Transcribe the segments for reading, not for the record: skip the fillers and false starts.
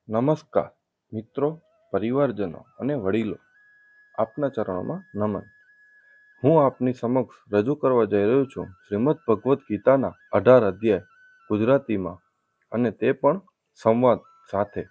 નમસ્કાર મિત્રો, પરિવારજનો અને વડીલો, આપના ચરણોમાં નમન. હું આપની સમક્ષ રજૂ કરવા જઈ રહ્યો છું શ્રીમદ ભગવદ્ ગીતાના 18 અધ્યાય ગુજરાતીમાં, અને તે પણ સંવાદ સાથે.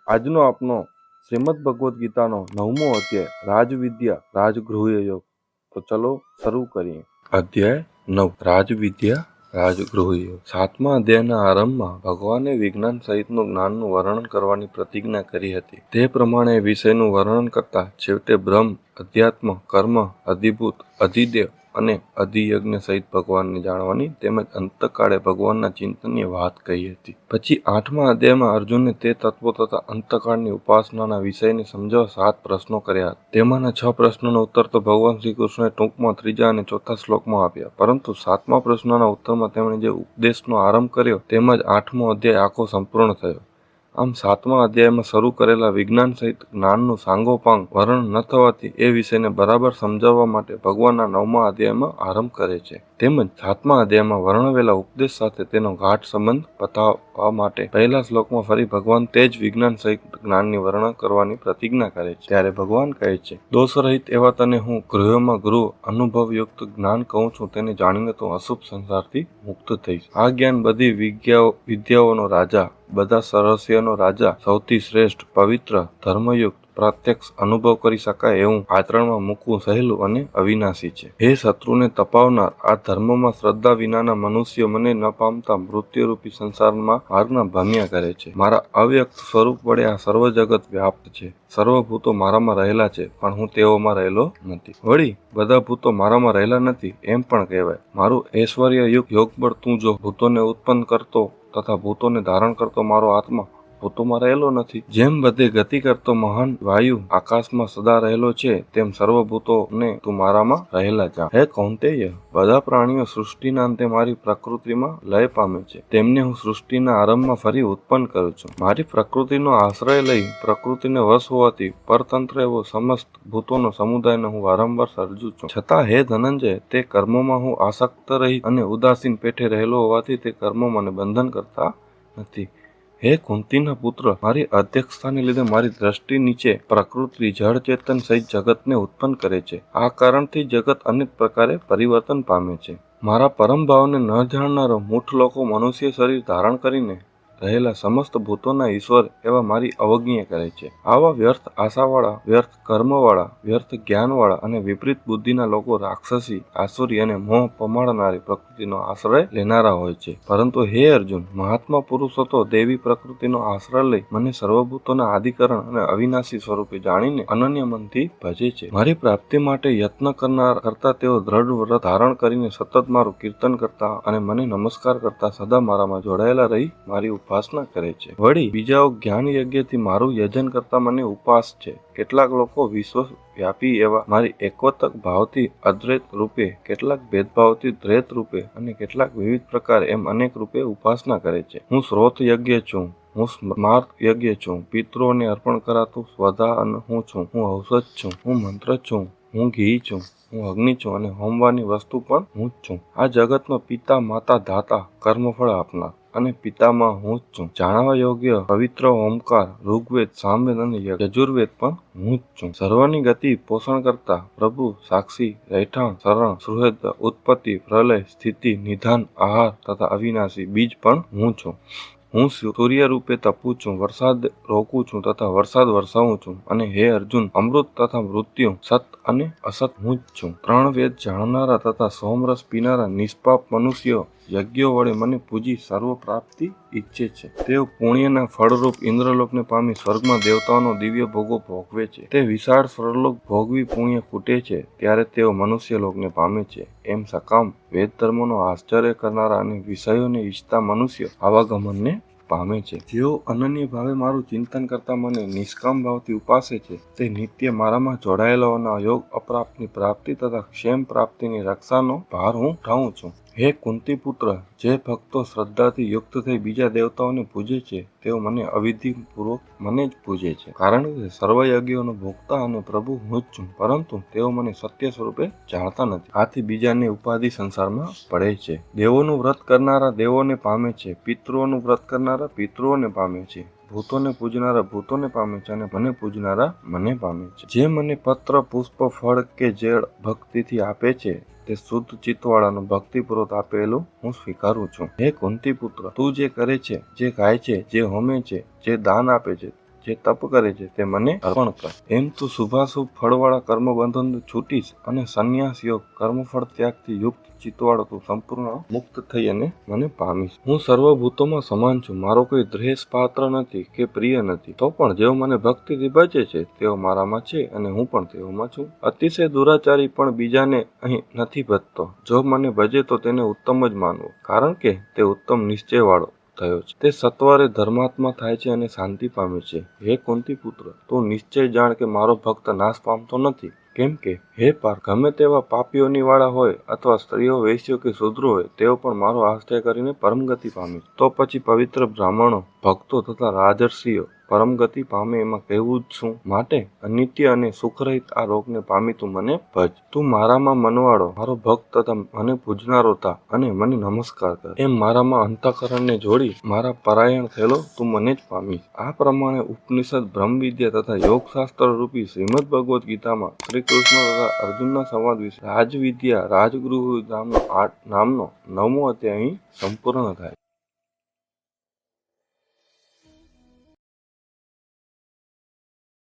આજનો આપનો શ્રીમદ ભગવદ્ ગીતાનો 9મો અધ્યાય રાજવિદ્યા રાજગૃહ યોગ. તો ચલો શરૂ કરીએ. અધ્યાય 9 રાજવિદ્યા રાજગૃહ યોગ. 7મા અધ્યાયના આરંભમાં ભગવાને વિજ્ઞાન સહિતનું જ્ઞાનનું વર્ણન કરવાની પ્રતિજ્ઞા કરી હતી. તે પ્રમાણે વિષયનું વર્ણન કરતા છેવટે બ્રહ્મ, અધ્યાત્મ, કર્મ, અધિભૂત, અધિદેવ અને અધિયજ્ઞ સહિત ભગવાનને જાણવાની તેમજ અંતકાળે ભગવાનના ચિંતનની વાત કહી હતી. પછી 8મા અધ્યાયમાં અર્જુનને તે તત્વો તથા અંતકાળની ઉપાસનાના વિષયને સમજાવવા 7 પ્રશ્નો કર્યા. તેમાંના 6 પ્રશ્નોના ઉત્તર તો ભગવાન શ્રી કૃષ્ણએ ટૂંકમાં 3જા અને 4થા શ્લોકમાં આપ્યા, પરંતુ 7મા પ્રશ્નના ઉત્તરમાં તેમણે જે ઉપદેશનો આરંભ કર્યો તેમજ 8મો અધ્યાય આખો સંપૂર્ણ થયો. આમ 7મા અધ્યાયમાં શરૂ કરેલા વિજ્ઞાન સહિત જ્ઞાનનું સાંગોપાંગ વર્ણન ન થવાથી એ વિષયને બરાબર સમજાવવા માટે ભગવાનના 9મા અધ્યાયમાં આરંભ કરે છે. તેમજ 7મા અધ્યાયમાં વર્ણવેલા ઉપદેશ સાથે તેનો ગાઢ સંબંધ બતાવવા માટે પહેલા શ્લોકમાં ફરી ભગવાન તે જ વિજ્ઞાન સહિત જ્ઞાનની વર્ણન કરવાની પ્રતિજ્ઞા કરે છે. ત્યારે ભગવાન કહે છે, દોષરહિત એવા તને હું ગૃહમાં ગૃહ અનુભવયુક્ત જ્ઞાન કહું છું, તેને જાણીને તું અશુભ સંસારથી મુક્ત થઈશ. આ જ્ઞાન બધી વિદ્યાઓનો રાજા, બધા રહસ્યનો રાજા, સૌથી શ્રેષ્ઠ, પવિત્ર, ધર્મયુક્ત, પ્રત્યક્ષ અનુભવ કરી શકાય એવું આચરણમાં મૂકવું સહેલું અને અવિનાશી છે. હે શત્રુને તપાવનાર, આ ધર્મમાં શ્રદ્ધા વિનાના મનુષ્યો મને ન પામતા મૃત્યુરૂપી સંસારમાં માર્ગના ભમ્યા કરે છે. મારા અવ્યક્ત સ્વરૂપ વડે આ સર્વ જગત વ્યાપ્ત છે. સર્વભૂતો મારામાં રહેલા છે, પણ હું તેઓમાં રહેલો નથી. વળી બધા ભૂતો મારામાં રહેલા નથી એમ પણ કહેવાય. મારું ઐશ્વર્યયુક્ત યોગબળ તું જો ભૂતોને ઉત્પન્ન કરતો તથા ભૂતોને ધારણ કરતો મારો આત્મા ભૂતોમાં રહેલો નથી. જેમ બધે ગતિ કરતો મહાન વાયુ આકાશમાં સદા રહેલો છે, તેમ સર્વભૂતોને તું મારામાં રહેલા જા. હે કૌંતેય, બધા પ્રાણીઓ સૃષ્ટિના અંતે મારી પ્રકૃતિમાં લય પામે છે. તેમને હું સૃષ્ટિના આરંભમાં ફરી ઉત્પન્ન કરું છું. મારી પ્રકૃતિનો આશ્રય લઈ પ્રકૃતિને વશ હોવાથી પરતંત્ર એવો સમસ્ત ભૂતોનો સમુદાયને હું વારંવાર સર્જું છું. છતાં હે ધનંજય, તે કર્મોમાં હું આસક્ત રહી અને ઉદાસીન પેઠે રહેલો હોવાથી તે કર્મો મને બંધન કરતા નથી. હે કુંતીના પુત્ર, મારી અધ્યક્ષતાને લીધે મારી દ્રષ્ટિ નીચે પ્રકૃતિ જળ ચેતન સહિત જગતને ઉત્પન્ન કરે છે. આ કારણથી જગત અનેક પ્રકારે પરિવર્તન પામે છે. મારા પરમ ભાવને ન જાણનારો મૂઠ લોકો મનુષ્ય શરીર ધારણ કરીને રહેલા સમસ્ત ભૂતોના ઈશ્વર એવા મારી અવજ્ઞા કરે છે. આવા વ્યર્થ આશાવાળા, વ્યર્થ કર્મવાળા, વ્યર્થ જ્ઞાનવાળા અને વિપરીત બુદ્ધિના લોકો રાક્ષસી, આસુરી અને મોહ પમાડનારી પ્રકૃતિનો આશ્રય લેનારા હોય છે. પરંતુ હે અર્જુન, મહાત્મા પુરુષો તો દેવી પ્રકૃતિનો આશ્રય લઈ મને સર્વભૂતોના આદિકરણ અને અવિનાશી સ્વરૂપે જાણીને અનન્ય મનથી ભજે છે. મારી પ્રાપ્તિ માટે યત્ન કરતા તેઓ દ્રઢ વ્રત ધારણ કરીને સતત મારું કીર્તન કરતા અને મને નમસ્કાર કરતા સદા મારામાં જોડાયેલા રહી મારી ઉપાસના કરે છે. વળી બીજાઓ જ્ઞાન યજ્ઞથી મારું યજન કરતા મને ઉપાસ છે. કેટલાક લોકો વિશ્વ વ્યાપી એવા મારી એકવતક ભાવથી અદ્વૈત રૂપે, કેટલાક ભેદભાવથી દ્વૈત રૂપે અને કેટલાક વિવિધ પ્રકાર એમ અનેક રૂપે ઉપાસના કરે છે. હું સ્રોત યજ્ઞ છું, હું સ્માર્ત યજ્ઞ છું, પિતૃઓને અર્પણ કરાતું સ્વધા હું છું, હું ઔષધ છું, હું મંત્ર છું, હું ઘી છું, હું અગ્નિ છું અને હોમવાની વસ્તુ પણ હું જ છું. આ જગતનો પિતા, માતા, ધાતા, કર્મફળ આપનાર અને પિતામાં હું જ છું. જાણવા યોગ્ય પવિત્ર ઓમકાર, ઋગ્વેદ, સામવેદ અને યજુર્વેદ પણ હું જ છું. સર્વની ગતિ પોષણ કરતા પ્રભુ, સાક્ષી, રહેઠાણ, શરણ, સુહૃદ, ઉત્પત્તિ, પ્રલય, સ્થિતિ, નિધાન, આહાર તથા અવિનાશી બીજ પણ હું છું. હું સૂર્ય રૂપે તપું છું, વરસાદ રોકું છું તથા વરસાદ વરસાવું છું. અને હે અર્જુન, અમૃત તથા મૃત્યુ, સત અને અસત હું જ છું. 3 વેદ જાણનારા તથા સોમરસ પીનારા નિષ્પાપ મનુષ્યો યજ્ઞો વડે મને પૂજી સર્વ પ્રાપ્તિ ઈચ્છે છે. તેઓ પુણ્યના ફળરૂપ ઇન્દ્રલોકને પામી સ્વર્ગમાં દેવતાઓનો દિવ્ય ભોગો ભોગવે છે. તે વિશાળ સ્વર્ગલોક ભોગવી પુણ્ય ખૂટે છે ત્યારે તેઓ મનુષ્ય લોકને પામે છે. એમ સકામ વેદ ધર્મોનો આશ્ચર્ય કરનારા અને વિષયોને ઈચ્છતા મનુષ્ય આવાગમનને પામે છે. જેઓ અનન્ય ભાવે મારું ચિંતન કરતા મને નિષ્કામ ભાવથી ઉપાસે છે, તે નિત્ય મારામાં જોડાયેલાઓના યોગ અપ્રાપ્તની પ્રાપ્તિ તથા ક્ષેમ પ્રાપ્તિની રક્ષાનો ભાર હું ઉઠાવું છું. હે કુંતી પુત્ર, જે ભક્તો શ્રદ્ધાથી યુક્ત થઈ બીજા દેવતાઓને પૂજે છે, તેઓ મને અવિધિપૂર્વક મને જ પૂજે છે. કારણ કે સર્વ યજ્ઞોનો ભોગતા અને પ્રભુ હું જ છું, પરંતુ તેઓ મને સત્ય સ્વરૂપે જાણતા નથી. આથી બીજાની ઉપાધિ સંસારમાં પડે છે. દેવોનું વ્રત કરનારા દેવોને પામે છે, પિતૃઓનું વ્રત કરનારા પિતૃઓને પામે છે. ભૂતોને પૂજનારા ભૂતોને પામે છે અને મને પૂજનારા મને પામે છે. જે મને પત્ર, પુષ્પ, ફળ કે જળ ભક્તિથી આપે છે તે શુદ્ધ ચિત્તવાળાનું ભક્તિપૂર્વક આપેલું હું સ્વીકારું છું. હે કુંતી પુત્ર, તું જે કરે છે, જે ગાય છે, જે હોમે છે, જે દાન આપે છે, જે તપ કરે છે તે મને અર્પણ કર. એમ તું શુભાશુભ ફળવાળા કર્મબંધનથી છૂટીશ અને સંન્યાસ યોગ કર્મફળ ત્યાગથી યુક્ત ચિત્તવાળો તું સંપૂર્ણ મુક્ત થઈ અને મને પામીશ. હું સર્વભૂતોમાં સમાન છું. મારો કોઈ દ્વેષ પાત્ર નથી કે પ્રિય નથી. તો પણ જેઓ મને ભક્તિથી ભજે છે તેઓ મારામાં છે અને હું પણ તેઓમાં છું. અતિશય દુરાચારી પણ બીજાને અહીં નથી ભજતો. જો મને ભજે તો તેને ઉત્તમ જ માનવો, કારણ કે તે ઉત્તમ નિશ્ચયવાળો થયો છે. તે સત્વરે ધર્માત્મા થાય છે અને શાંતિ પામે છે. હે કુંતી પુત્ર, તું નિશ્ચય જાણ કે મારો ભક્ત નાશ પામતો નથી. કેમ કે હે પાર્થ, ગમે તેવા પાપીઓની વાળા હોય અથવા સ્ત્રીઓ, વૈશ્યો કે શૂદ્રો હોય, તેઓ પણ મારો આશ્રય કરીને પરમગતિ પામે છે. તો પછી પવિત્ર બ્રાહ્મણો, ભક્તો તથા રાજર્ષિઓ પરમગતિ પામે એમાં કહેવું જ શું? માટે અનિત્ય અને સુખરહિત આ રોગને પામી તું મને ભજ. તું મારામાં મનવાળો, મારો ભક્ત તથા મને પૂજનારો થા અને મને નમસ્કાર કર. એમ મારામાં અંતઃકરણને જોડી મારા પરાયણ થયેલો તું મને જ પામીશ. આ પ્રમાણે ઉપનિષદ, બ્રહ્મવિદ્યા તથા યોગશાસ્ત્ર રૂપી શ્રીમદ ભગવદ્ ગીતામાં શ્રી કૃષ્ણ તથા અર્જુનના સંવાદ વિશે રાજવિદ્યા રાજગૃહ નામનો 9મો અધ્યાય અહીં સંપૂર્ણ થાય.